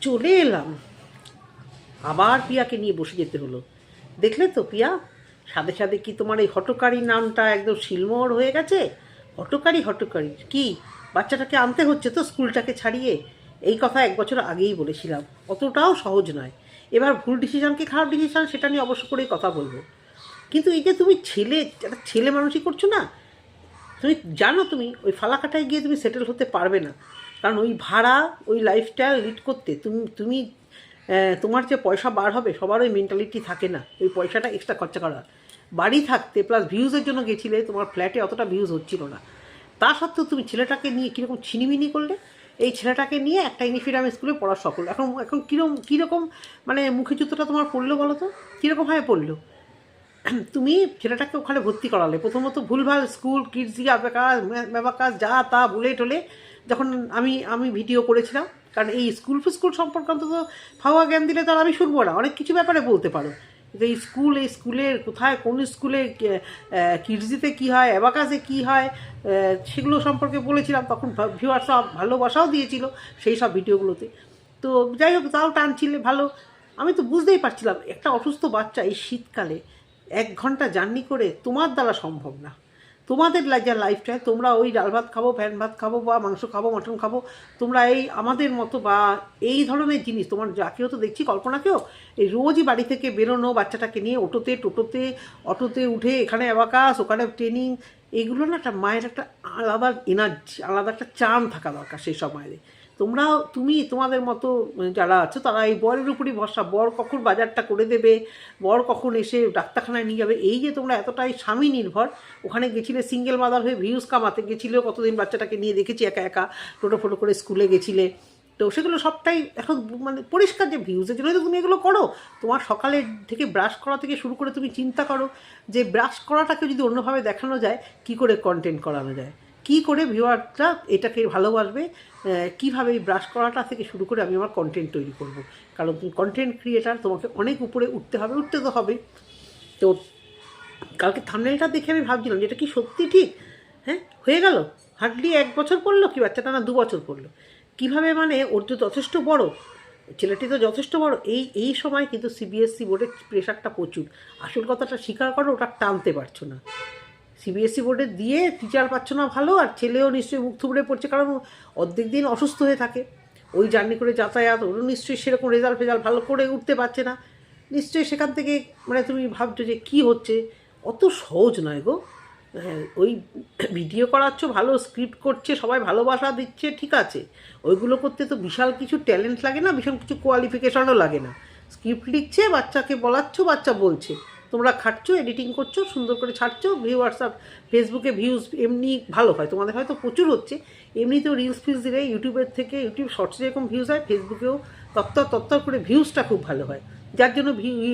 চলে এলাম, আবার পিয়াকে নিয়ে বসে যেতে হলো। দেখলে তো পিয়া, সাথে সাথে কি তোমার এই হটকারী নামটা একদম শিলমোহর হয়ে গেছে। হটকারী হটকারী কি, বাচ্চাটাকে আনতে হচ্ছে তো স্কুলটাকে ছাড়িয়ে। এই কথা 1 বছর আগেই বলেছিলাম, অতটাও সহজ নয়। এবার ভুল ডিসিশন কি খারাপ ডিসিশন সেটা নিয়ে অবশ্য করেই কথা বলবো, কিন্তু এই যে তুমি একটা ছেলে মানুষই করছো না, তুমি জানো তুমি ওই ফালাকাটায় গিয়ে তুমি সেটেল হতে পারবে না। কারণ ওই ভাড়া, ওই লাইফস্টাইল লিড করতে তুমি তুমি তোমার যে পয়সা বার হবে, সবার ওই মেন্টালিটি থাকে না ওই পয়সাটা এক্সট্রা খরচা করা। বাড়ি থাকতে প্লাস ভিউজের জন্য গেছিলে, তোমার ফ্ল্যাটে অতটা ভিউজ হচ্ছিল না, তা সত্ত্বেও তুমি ছেলেটাকে নিয়ে কীরকম ছিনিমিনি করলে। এই ছেলেটাকে নিয়ে একটা ইংলিশ স্কুলে পড়ার সকল এখন এখন কীরকম মানে মুখে জুতোটা তোমার পড়লো বলো তো, কীরকমভাবে পড়লো। তুমি ছেলেটাকে ওখানে ভর্তি করালে, প্রথমত ভুলভাল স্কুল কিডস ব্যাপাকাজ যা তা বলে টলে। যখন আমি ভিডিও করেছিলাম, কারণ এই স্কুল সম্পর্কে অন্তত ফাওয়া জ্ঞান দিলে তার আমি শুনবো না, অনেক কিছু ব্যাপারে বলতে পারো। যে এই স্কুলের কোথায় কোন স্কুলে কিডসিতে কী হয়, অ্যাবাকাসে কী হয়, সেগুলো সম্পর্কে বলেছিলাম। তখন ভিউয়ার্সরা ভালোবাসাও দিয়েছিল সেই সব ভিডিওগুলোতে। তো যাই হোক, তাও টানছিলে ভালো। আমি তো বুঝতেই পারছিলাম একটা অসুস্থ বাচ্চা এই শীতকালে 1 ঘন্টা জার্নি করে তোমার দ্বারা সম্ভব না। তোমাদের যা লাইফস্টাইল, তোমরা ওই ডাল ভাত খাবো, ফ্যান ভাত খাবো, বা মাংস খাবো, মটন খাবো, তোমরা এই আমাদের মতো বা এই ধরনের জিনিস তোমার যাকেও তো দেখছি, কল্পনাকেও এই রোজই বাড়ি থেকে বেরোনো বাচ্চাটাকে নিয়ে অটোতে উঠে এখানে অ্যাবাকাস, ওখানে ট্রেনিং, এইগুলো না একটা মায়ের একটা আলাদা এনার্জি, আলাদা একটা চার্ম থাকা দরকার সেই সব মায়েদের। তোমাদের মতো যারা আছো তারা এই বরের উপরই ভরসা, বর কখন বাজারটা করে দেবে, বর কখন এসে ডাক্তারখানায় নিয়ে যাবে, এই যে তোমরা এতটাই স্বামী নির্ভর। ওখানে গেছিলে সিঙ্গেল মাদার হয়ে ভিউজ কামাতে গেছিলে, কতদিন বাচ্চাটাকে নিয়ে দেখেছি একা একা টোটো করে স্কুলে গেছিলে। তো সেগুলো সবটাই এখন মানে পরিষ্কার যে ভিউজের জন্যই তো তুমি এগুলো করো। তোমার সকালে থেকে ব্রাশ করা থেকে শুরু করে তুমি চিন্তা করো যে ব্রাশ করাটাকে যদি অন্যভাবে দেখানো যায়, কি করে কন্টেন্ট করানো যায়, কী করে ভিউয়ারটা এটাকে ভালোবাসবে, কীভাবে এই ব্রাশ করাটা থেকে শুরু করে আমি আমার কন্টেন্ট তৈরি করব। কারণ তুমি কন্টেন্ট ক্রিয়েটার, তোমাকে অনেক উপরে উঠতে তো হবে। তো কালকে থাম্বনেলটা দেখে আমি ভাবছিলাম যে এটা কি সত্যি ঠিক। হ্যাঁ, হয়ে গেল হার্ডলি 1 বছর পড়লো কি বাচ্চাটা, না 2 বছর পড়লো। কীভাবে মানে ওর তো যথেষ্ট বড়, ছেলেটি তো যথেষ্ট বড়। এই সময় কিন্তু সিবিএসসি বোর্ডের প্রেশারটা প্রচুর। আসল কথাটা স্বীকার করো, ওটা টানতে পারছো না। সিবিএসসি বোর্ডে দিয়ে টিচার পাচ্ছ না ভালো, আর ছেলেও নিশ্চয়ই মুখ থুবড়ে পড়ছে, কারণ অর্ধেক দিন অসুস্থ হয়ে থাকে ওই জার্নি করে যাতায়াত, ওরও নিশ্চয়ই সেরকম রেজাল্ট ভালো করে উঠতে পারছে না। নিশ্চয়ই সেখান থেকে মানে তুমি ভাবছো যে কী হচ্ছে, অত সহজ নয় গো। হ্যাঁ, ওই ভিডিও করাচ্ছ, ভালো স্ক্রিপ্ট করছে, সবাই ভালোবাসা দিচ্ছে, ঠিক আছে, ওইগুলো করতে তো বিশাল কিছু ট্যালেন্ট লাগে না, বিশাল কিছু কোয়ালিফিকেশনও লাগে না। স্ক্রিপ্ট লিখছে, বাচ্চাকে বলাচ্ছ, বাচ্চা বলছে, তোমরা খাটছো, এডিটিং করছো, সুন্দর করে ছাড়ছো, হোয়াটসঅ্যাপ ফেসবুকে ভিউজ এমনি ভালো হয়, তোমাদের হয়তো প্রচুর হচ্ছে। এমনিতেও রিলস ফিলস দিলে ইউটিউবের থেকে, ইউটিউব শর্টসে যেরকম ভিউজ হয়, ফেসবুকেও তত্তর করে ভিউজটা খুব ভালো হয়। যার জন্য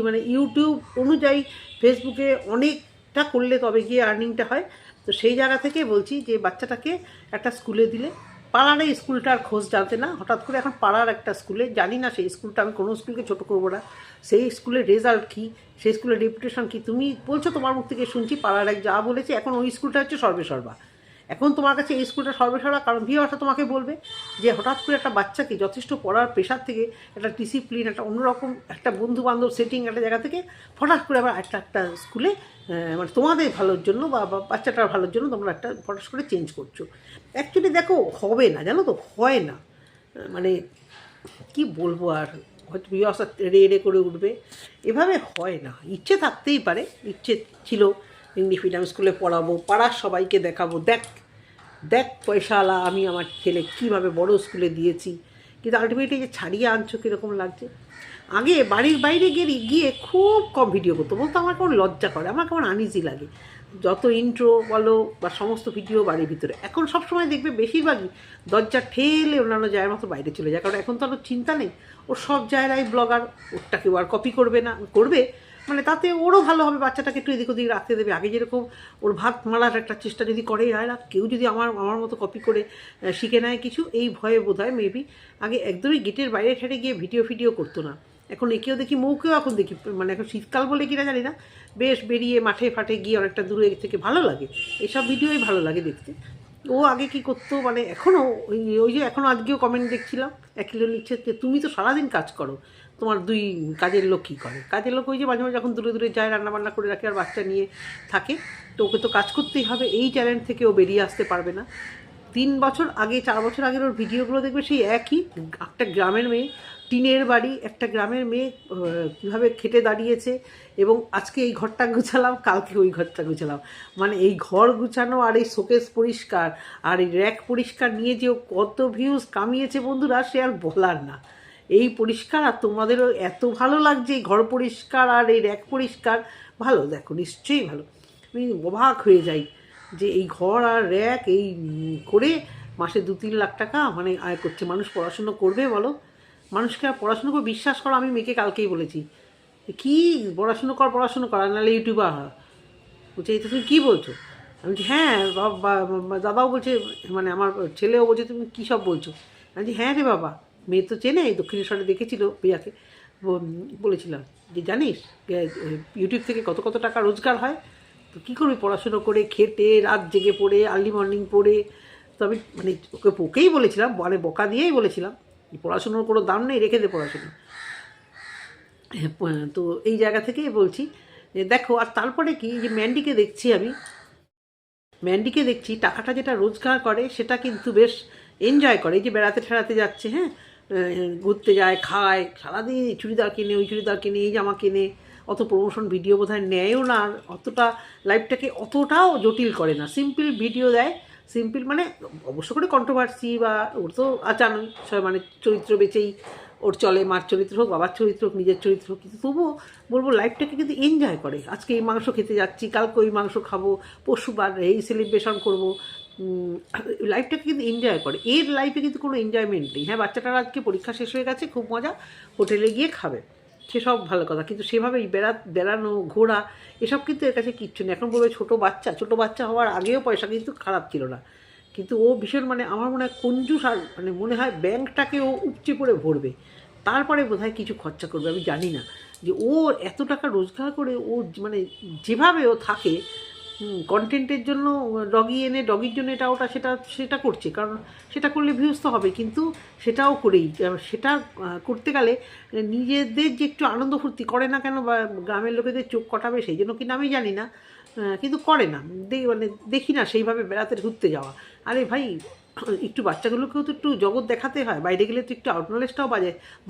মানে ইউটিউব অনুযায়ী ফেসবুকে অনেকটা করলে তবে গিয়ে আর্নিংটা হয়। তো সেই জায়গা থেকে বলছি যে বাচ্চাটাকে একটা স্কুলে দিলে, পাড়ার এই স্কুলটার খোঁজ জানতে না, হঠাৎ করে এখন পাড়ার একটা স্কুলে, জানি না সেই স্কুলটা, আমি কোনো স্কুলকে ছোটো করবো না, সেই স্কুলের রেজাল্ট কী, সেই স্কুলের রেপুটেশন কী, তুমি বলছো তোমার মুখ থেকে শুনছি পাড়ার এক যা বলেছে, এখন ওই স্কুলটা হচ্ছে সর্বেসর্বা। এখন তোমার কাছে এই স্কুলটা সর্বেসর্বা, কারণ ভিউয়ার্সটা তোমাকে বলবে যে হঠাৎ করে একটা বাচ্চাকে যথেষ্ট পড়ার প্রেশার থেকে, একটা ডিসিপ্লিন, একটা অন্যরকম একটা বন্ধুবান্ধব সেটিং একটা জায়গা থেকে হঠাৎ করে আবার একটা স্কুলে মানে তোমাদের ভালোর জন্য বা বাচ্চাটার ভালোর জন্য তোমরা একটা হঠাৎ করে চেঞ্জ করছো। অ্যাকচুয়ালি দেখো, হবে না, জানো তো, হয় না। মানে কি বলবো আর, হয়তো ভিউয়ার্সরা রে করে উঠবে, এভাবে হয় না। ইচ্ছে থাকতেই পারে, ইচ্ছে ছিল ইংলিশ মিডিয়াম স্কুলে পড়াবো, পাড়ার সবাইকে দেখাবো, দেখ পয়সাওয়ালা আমি আমার ছেলে কীভাবে বড় স্কুলে দিয়েছি। কিন্তু আলটিমেটলি যে ছাড়িয়ে আনছো কীরকম লাগছে। আগে বাড়ির বাইরে গিয়ে খুব কম ভিডিও করতো, বলতো আমার কেমন লজ্জা করে, আমার কেমন আনইজি লাগে, যত ইন্ট্রো বলো বা সমস্ত ভিডিও বাড়ির ভিতরে। এখন সবসময় দেখবে বেশিরভাগই দরজা ঠেলে অন্যান্য জায়গার মতো বাইরে চলে যায়, কারণ এখন তো আর চিন্তা নেই, ওর সব জায়গায় ব্লগার, ওরটা কেউ আর কপি করবে না, করবে মানে তাতে ওরও ভালো হবে, বাচ্চাটাকে একটু এদিক ওদিক রাখতে দেবে। আগে যেরকম ওর ভাত মারার একটা চেষ্টা যদি করে, আর কেউ যদি আমার মতো কপি করে শিখে নেয় কিছু, এই ভয়ে বোধ হয় মেবি আগে একদমই গেটের বাইরে ঠেড়ে গিয়ে ভিডিও করতো না। এখন একেও দেখি, মৌকেও এখন দেখি, মানে এখন শীতকাল বলে কিনা জানি না, বেশ বেরিয়ে মাঠে ফাটে গিয়ে অনেকটা দূরে থেকে ভালো লাগে, এসব ভিডিওই ভালো লাগে দেখতে। ও আগে কি করতো মানে এখনও ওই যে এখনও আজকেও কমেন্ট দেখছিলাম একই জন লিখছে যে তুমি তো সারাদিন কাজ করো, তোমার দুই কাজের লোক কী করে? কাজের লোক ওই যে মাঝে মাঝে যখন দূরে দূরে যায় রান্নাবান্না করে রাখে আর বাচ্চা নিয়ে থাকে, তো ওকে তো কাজ করতেই হবে, এই চ্যালেঞ্জ থেকে ও বেরিয়ে আসতে পারবে না। 3 বছর আগে 4 বছর আগের ওর ভিডিওগুলো দেখবে সেই একই, একটা গ্রামের মেয়ে, টিনের বাড়ি, একটা গ্রামের মেয়ে কীভাবে খেটে দাঁড়িয়েছে, এবং আজকে এই ঘরটা গুছালাম, কালকে ওই ঘরটা গুছালাম, মানে এই ঘর গুছানো আর এই শোকেস পরিষ্কার আর এই র্যাক পরিষ্কার নিয়ে যে ও কত ভিউজ কামিয়েছে বন্ধুরা, সে আর বলার না। এই পরিষ্কার আর তোমাদেরও এত ভালো লাগছে এই ঘর পরিষ্কার আর এই র্যাক পরিষ্কার, ভালো, দেখো নিশ্চয়ই ভালো। আমি অবাক হয়ে যাই যে এই ঘর আর র্যাক এই করে মাসে 2-3 লাখ টাকা মানে আয় করছে। মানুষ পড়াশুনো করবে বলো? মানুষকে আর পড়াশুনো করে বিশ্বাস করো, আমি মেয়েকে কালকেই বলেছি কি পড়াশুনো কর নাহলে ইউটিউবার হয়। বলছে এই তো তুমি কী বলছো? আমি বলছি হ্যাঁ, দাদাও বলছে, মানে আমার ছেলেও বলছে তুমি কী সব বলছো? আমি বলছি হ্যাঁ রে বাবা, মেয়ে তো চেনে, এই দক্ষিণেশ্বরে দেখেছিল প্রিয়াকে, বলেছিলাম যে জানিস ইউটিউব থেকে কত কত টাকা রোজগার হয়, তো কী করবি পড়াশুনো করে খেটে রাত জেগে পড়ে আর্লি মর্নিং পড়ে। তো আমি মানে ওকেই বলেছিলাম, মানে বকা দিয়েই বলেছিলাম পড়াশুনোর কোনো দাম নেই, রেখে দে পড়াশুনো। তো এই জায়গা থেকেই বলছি যে দেখো। আর তারপরে কি যে ম্যান্ডিকে দেখছি টাকাটা যেটা রোজগার করে সেটা কিন্তু বেশ এনজয় করে, এই যে বেড়াতে ঠেড়াতে যাচ্ছে, হ্যাঁ, ঘুরতে যায়, খায়, সারাদিন চুড়িদার কিনে, ওই চুড়িদার কিনে, এই জামা কিনে, অত প্রমোশন ভিডিও বোধহয় নেয়ও না, আর অতটা লাইফটাকে অতটাও জটিল করে না, সিম্পল ভিডিও দেয়। সিম্পল মানে অবশ্য করে কন্ট্রোভার্সি বা ওর তো আচানক মানে চরিত্র বেচেই ওর চলে, মার চরিত্র হোক, বাবার চরিত্র হোক, নিজের চরিত্র হোক, কিন্তু তবুও বলবো লাইফটাকে কিন্তু এনজয় করে। আজকে এই মাংস খেতে যাচ্ছি, কালকে ওই মাংস খাবো, পরশুবার এই সেলিব্রেশন করবো, লাইফটাকে কিন্তু এনজয় করে। এর লাইফে কিন্তু কোনো এনজয়মেন্ট নেই। হ্যাঁ, বাচ্চাটার আজকে পরীক্ষা শেষ হয়ে গেছে, খুব মজা, হোটেলে গিয়ে খাবে, সেসব ভালো কথা, কিন্তু সেভাবেই বেড়ানো ঘোরা এসব কিন্তু এর কাছে কিচ্ছু নেই। এখন বলবে ছোটো বাচ্চা হওয়ার আগেও পয়সা কিন্তু খারাপ ছিল না, কিন্তু ও ভীষণ মানে আমার মনে হয় কঞ্জুস, আর মানে মনে হয় ব্যাংকটাকে ও উপচে পড়ে ভরবে, তারপরে বোধহয় কিছু খরচা করবে। আমি জানি না যে ও এত টাকা রোজগার করে ও মানে যেভাবে ও থাকে, কন্টেন্টের জন্য ডগি এনে ডগির জন্য এটা ওটা সেটা করছে, কারণ সেটা করলে ভিউজ তো হবে, কিন্তু সেটাও করেই সেটা করতে গেলে নিজেদের যে একটু আনন্দ ফুর্তি করে না কেন, বা গ্রামের লোকেদের চোখ কটাবে সেই জন্য কিনা আমি জানি না, কিন্তু করে না, মানে দেখি না সেইভাবে বেড়াতে ঘুরতে যাওয়া। আরে ভাই, একটু বাচ্চাগুলোকেও তো একটু জগৎ দেখাতে হয়, বাইরে গেলে তো একটু আউট নলেজটাও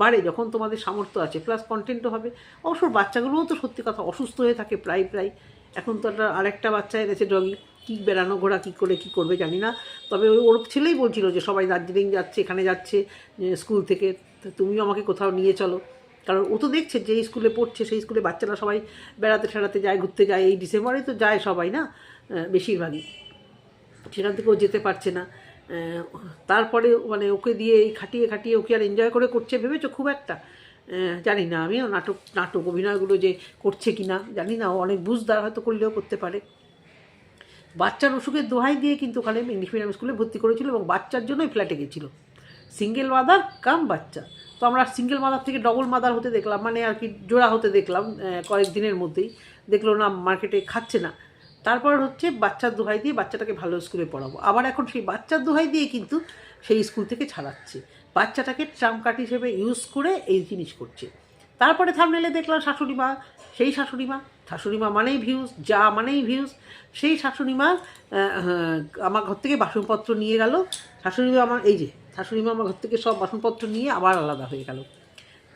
বাড়ে যখন তোমাদের সামর্থ্য আছে, প্লাস কন্টেন্টও হবে। অবশ্য বাচ্চাগুলোও তো সত্যি কথা অসুস্থ হয়ে থাকে প্রায়। এখন তো আরেকটা বাচ্চা এনেছে ডগি, কী বেড়ানো ঘোরা কী করবে জানি না। তবে ওর ছেলেই বলছিল যে সবাই দার্জিলিং যাচ্ছে, এখানে যাচ্ছে স্কুল থেকে, তুমিও আমাকে কোথাও নিয়ে চলো, কারণ ও তো দেখছে যে এই স্কুলে পড়ছে সেই স্কুলে বাচ্চারা সবাই বেড়াতে ঠেড়াতে যায়, ঘুরতে যায়, এই ডিসেম্বরে তো যায় সবাই না, বেশিরভাগই, সেখান থেকে ও যেতে পারছে না। তারপরে মানে ওকে দিয়ে এই খাটিয়ে ওকে আর এনজয় করছে ভেবেছো খুব একটা? জানি না, আমিও নাটক অভিনয়গুলো যে করছে কি না জানি না, ও অনেক বুঝদার, হয়তো করলেও করতে পারে। বাচ্চার অসুখের দোহাই দিয়ে কিন্তু ওখানে ইংলিশ মিডিয়াম স্কুলে ভর্তি করেছিল, এবং বাচ্চার জন্যই ফ্ল্যাটে গেছিলো, সিঙ্গেল মাদার কাম বাচ্চা। তো আমরা সিঙ্গেল মাদার থেকে ডবল মাদার হতে দেখলাম, মানে আর কি জোড়া হতে দেখলাম কয়েকদিনের মধ্যেই, দেখলো না মার্কেটে খাচ্ছে না, তারপর হচ্ছে বাচ্চার দোহাই দিয়ে বাচ্চাটাকে ভালো স্কুলে পড়াবো, আবার এখন সেই বাচ্চার দোহাই দিয়ে কিন্তু সেই স্কুল থেকে ছাড়াচ্ছে, বাচ্চাটাকে ট্রাম্প কার্ড হিসেবে ইউজ করে এই জিনিস করছে। তারপরে থাম্বনেলে দেখলাম শাশুড়ি মা মানেই ভিউজ, যা মানেই ভিউজ, সেই শাশুড়ি মা আমার ঘর থেকে বাসনপত্র নিয়ে গেল, শাশুড়ি মা আমার ঘর থেকে সব বাসনপত্র নিয়ে আবার আলাদা হয়ে গেল,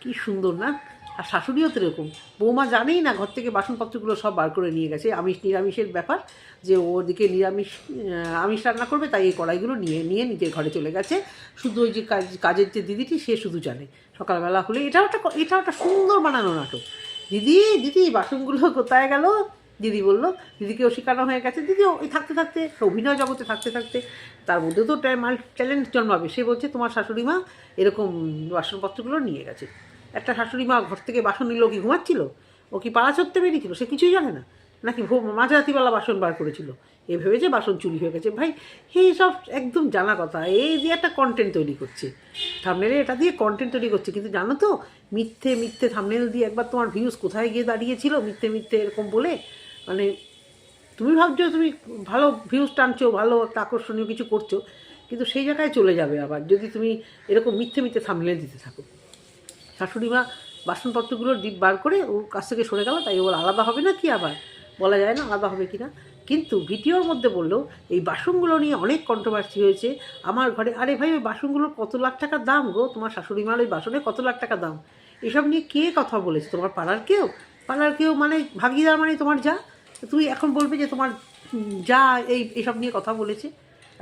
কি সুন্দর না। আর শাশুড়িও তো এরকম, বৌমা জানেই না ঘর থেকে বাসনপত্রগুলো সব বার করে নিয়ে গেছে, নিরামিষের ব্যাপার, যে ওদিকে আমিষ রান্না করবে, তাই এই কড়াইগুলো নিয়ে নিজের ঘরে চলে গেছে, শুধু ওই যে কাজের যে দিদিটি সে শুধু জানে, সকালবেলা হলে এটাও একটা সুন্দর বানানো নাটক। দিদি বাসনগুলো কোথায় গেল? দিদি বললো, দিদিকেও শেখানো হয়ে গেছে, দিদিও ওই থাকতে অভিনয় জগতে থাকতে তার মধ্যে তো ট্যালেন্ট জন্মাবে, সে বলছে তোমার শাশুড়ি মা এরকম বাসনপত্রগুলো নিয়ে গেছে। একটা শাশুড়ি মা ঘর থেকে বাসন নিল, কি ঘুমাচ্ছিল? ও কি পাড়া চড়তে বেরিয়েছিল? সে কিছুই জানে না, নাকি মাঝরাতিবেলা বাসন বার করেছিল, এ ভেবেছে বাসন চুরি হয়ে গেছে। ভাই এই সব একদম জানা কথা, এই দিয়ে একটা কন্টেন্ট তৈরি করছে, থাম্বনেলে এটা দিয়ে কন্টেন্ট তৈরি করছে, কিন্তু জানো তো মিথ্যে থাম্বনেল দিয়ে একবার তোমার ভিউজ কোথায় গিয়ে দাঁড়িয়েছিল, মিথ্যে এরকম বলে, মানে তুমি ভাবছো তুমি ভালো ভিউজ টানছো, ভালো একটা আকর্ষণীয় কিছু করছো, কিন্তু সেই জায়গায় চলে যাবে আবার যদি তুমি এরকম মিথ্যে মিথ্যে থাম্বনেল দিতে থাকো। শাশুড়ি মা বাসনপত্রগুলোর ডিপ বার করে ওর কাছ থেকে সরে গেল, তাই ওর আলাদা হবে না কি, আবার বলা যায় না আলাদা হবে কি না। কিন্তু ভিডিওর মধ্যে বললো এই বাসনগুলো নিয়ে অনেক কন্ট্রোভার্সি হয়েছে আমার ঘরে। আরে ভাই, ওই বাসনগুলোর কত লাখ টাকার দাম গো, তোমার শাশুড়ি মার ওই বাসনে কত লাখ টাকা দাম, এসব নিয়ে কে কথা বলেছে? তোমার পাড়ার কেউ মানে ভাগিদার মানে তোমার যা, তুমি এখন বলবে যে তোমার যা এইসব নিয়ে কথা বলেছে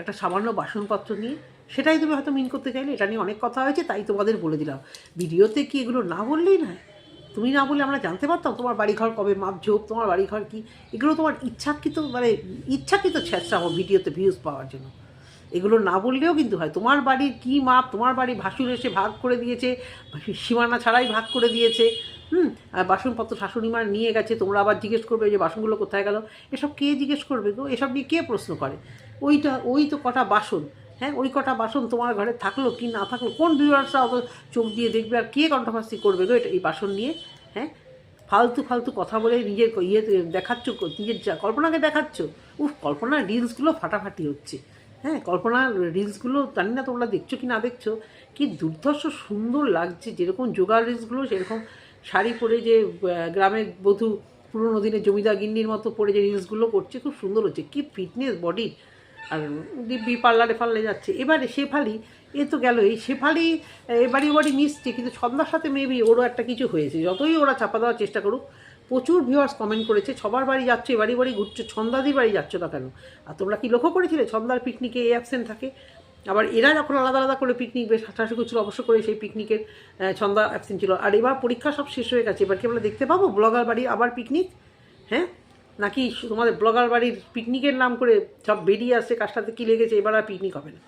একটা সামান্য বাসনপত্র নিয়ে? সেটাই তুমি হয়তো মিন করতে চাইলে, এটা নিয়ে অনেক কথা হয়েছে তাই তোমাদের বলে দিলাম। ভিডিওতে কি এগুলো না বললেই না? তুমি না বললে আমরা জানতে পারতাম তোমার বাড়িঘর কবে মাপঝোপ, তোমার বাড়িঘর কি, এগুলো তোমার ইচ্ছাকৃত ছেঁচড়া ভিডিওতে ভিউজ পাওয়ার জন্য। এগুলো না বললেও কিন্তু হয়। তোমার বাড়ির কী মাপ, তোমার বাড়ি ভাসুর এসে ভাগ করে দিয়েছে, সীমানা ছাড়াই ভাগ করে দিয়েছে, আর বাসনপত্র শাশুড়ি মা নিয়ে গেছে, তোমরা আবার জিজ্ঞেস করবে যে বাসনগুলো কোথায় গেল। এসব কে জিজ্ঞেস করবে গো? এসব নিয়ে কে প্রশ্ন করে? ওই তো কটা বাসন, হ্যাঁ, ওই কটা বাসন তোমার ঘরে থাকলো কি না থাকলো, কোন ভিউয়ার্সরা অত চোখ দিয়ে দেখবে? আর কে কন্ট্রোভার্সি করবে গো এই বাসন নিয়ে? হ্যাঁ, ফালতু কথা বলে নিজের দেখাচ্ছ, নিজের কল্পনাকে দেখাচ্ছ। কল্পনার রিলসগুলো ফাটাফাটি হচ্ছে। হ্যাঁ, কল্পনার রিলসগুলো জানি না তোমরা দেখছো কি না দেখছো, কি দুর্ধর্ষ সুন্দর লাগছে। যেরকম যোগার রিলসগুলো, সেরকম শাড়ি পরে যে গ্রামের বধূ পুরোনো দিনের জমিদার গিন্নির মতো পরে যে রিলসগুলো করছে, খুব সুন্দর হচ্ছে। কি ফিটনেস বডি, আর দিব্যি পার্লারে যাচ্ছে। এবারে শেফালি, এ তো গেল, এই শেফালি বাড়ি মিশছে, কিন্তু ছন্দার সাথে মেবি ওরও একটা কিছু হয়েছে। যতই ওরা চাপা দেওয়ার চেষ্টা করুক, প্রচুর ভিউয়ার্স কমেন্ট করেছে সবার বাড়ি যাচ্ছ, বাড়ি ঘুরছো, ছন্দাদির বাড়ি যাচ্ছ না কেন? আর তোমরা কি লক্ষ্য করেছিলে ছন্দার পিকনিকে এ অ্যাবসেন্ট থাকে, আবার এরা যখন আলাদা করে পিকনিক বেশ হাসাহাসি করছিল অবশ্য করে, সেই পিকনিকের ছন্দা অ্যাবসেন্ট ছিল। আর এবার পরীক্ষা সব শেষ হয়ে গেছে, এবার কি আমরা দেখতে পাবো ব্লগার বাড়ি আবার পিকনিক? হ্যাঁ, নাকি তোমাদের ব্লগার বাড়ির পিকনিকের নাম করে সব বেরিয়ে আসছে কার সাথে কী লেগেছে, এবার আর পিকনিক হবে না।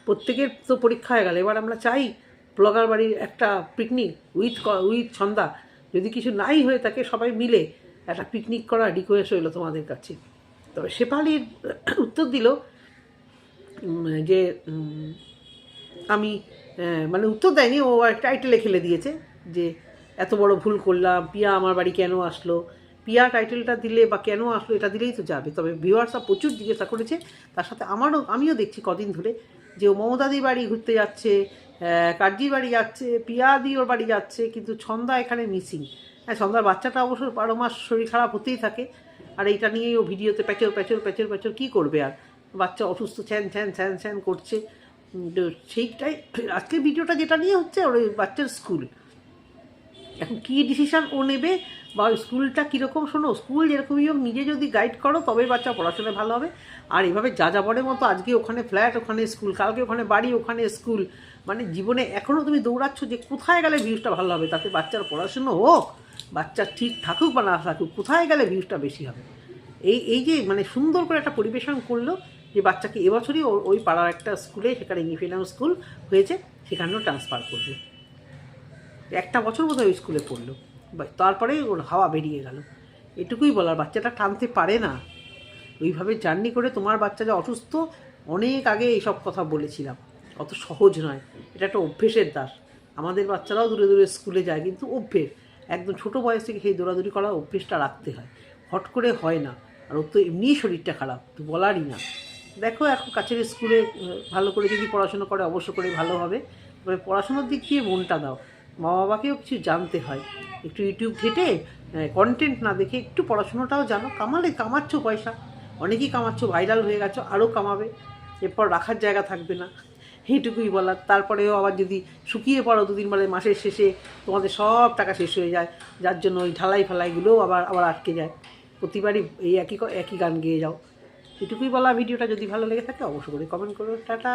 প্রত্যেকের তো পরীক্ষা হয়ে গেল, এবার আমরা চাই ব্লগার বাড়ির একটা পিকনিক উইথ ছন্দা। যদি কিছু নাই হয়ে থাকে, সবাই মিলে একটা পিকনিক করা রিকোয়েস্ট হইলো তোমাদের কাছে। তবে শেফালির উত্তর দিল যে আমি মানে উত্তর দেয়নি, ও একটা টাইটেলে খেলে দিয়েছে যে এত বড় ভুল করলাম, পিয়া আমার বাড়ি কেন আসলো। পিয়া টাইটেলটা দিলে বা কেন আসলো এটা দিলেই তো যাবে। তবে ভিউয়ার্সরা প্রচুর জিজ্ঞাসা করেছে, তার সাথে আমিও দেখছি কদিন ধরে যে ও মমতাদির বাড়ি ঘুরতে যাচ্ছে, কার্জির বাড়ি যাচ্ছে, পিয়াদি ওর বাড়ি যাচ্ছে, কিন্তু ছন্দা এখানে মিসিং। হ্যাঁ, ছন্দার বাচ্চাটা অবশ্য 12 মাস শরীর খারাপ হতেই থাকে, আর এইটা নিয়েই ও ভিডিওতে প্যাচর কী করবে? আর বাচ্চা অসুস্থ, ছ্যান করছে। সেইটাই আজকের ভিডিওটা যেটা নিয়ে হচ্ছে, ওর ওই বাচ্চার স্কুল এখন কী ডিসিশান ও নেবে, বা ওই স্কুলটা কীরকম। শোনো, স্কুল যেরকমই হোক, নিজে যদি গাইড করো তবে বাচ্চা পড়াশোনায় ভালো হবে। আর এভাবে যাযাবরের মতো আজকে ওখানে ফ্ল্যাট, ওখানে স্কুল, কালকে ওখানে বাড়ি, ওখানে স্কুল, মানে জীবনে এখনও তুমি দৌড়াচ্ছ যে কোথায় গেলে ভিউজটা ভালো হবে, তাতে বাচ্চার পড়াশুনো হোক, বাচ্চা ঠিক থাকুক বা না থাকুক, কোথায় গেলে ভিউজটা বেশি হবে। এই যে মানে সুন্দর করে একটা পরিবেশন করলো যে বাচ্চাকে এবছরই ওই পাড়ার একটা স্কুলে, সেখানে ইংলিশ মিডিয়াম স্কুল হয়েছে, সেখানেও ট্রান্সফার করবে। একটা বছর বোধহয় ওই স্কুলে পড়লো, তারপরে ওর হাওয়া বেরিয়ে গেল। এটুকুই বলার, বাচ্চাটা টানতে পারে না। ওইভাবে জার্নি করে তোমার বাচ্চা যা অসুস্থ, অনেক আগে এইসব কথা বলেছিলাম, অত সহজ নয়। এটা একটা অভ্যেসের দাস। আমাদের বাচ্চারাও দূরে স্কুলে যায়, কিন্তু অভ্যেস, একদম ছোটো বয়স থেকে সেই দৌড়াদৌড়ি করা অভ্যেসটা রাখতে হয়, হট করে হয় না। আর ওর তো এমনিই শরীরটা খারাপ, তো বলারই না। দেখো এখন কাছের স্কুলে ভালো করে যদি পড়াশুনো করে, অবশ্য করে ভালো হবে। তবে পড়াশুনোর দিক দিয়ে মনটা দাও, মা বাবাকেও কিছু জানতে হয়, একটু ইউটিউব ঘেটে কন্টেন্ট না দেখে একটু পড়াশুনোটাও জানো। কামাচ্ছ পয়সা, অনেকেই কামাচ্ছ, ভাইরাল হয়ে গেছো, আরও কামাবে, এরপর রাখার জায়গা থাকবে না। এইটুকুই বলার। তারপরেও আবার যদি শুকিয়ে পড়ো দুদিন মানে মাসের শেষে তোমাদের সব টাকা শেষ হয়ে যায়, যার জন্য ওই ঢালাইগুলোও আবার আটকে যায়, প্রতিবারই এই একই গান গেয়ে যাও। এটুকুই বলা। ভিডিওটা যদি ভালো লেগে থাকে অবশ্যই করে কমেন্ট করো। টাটা।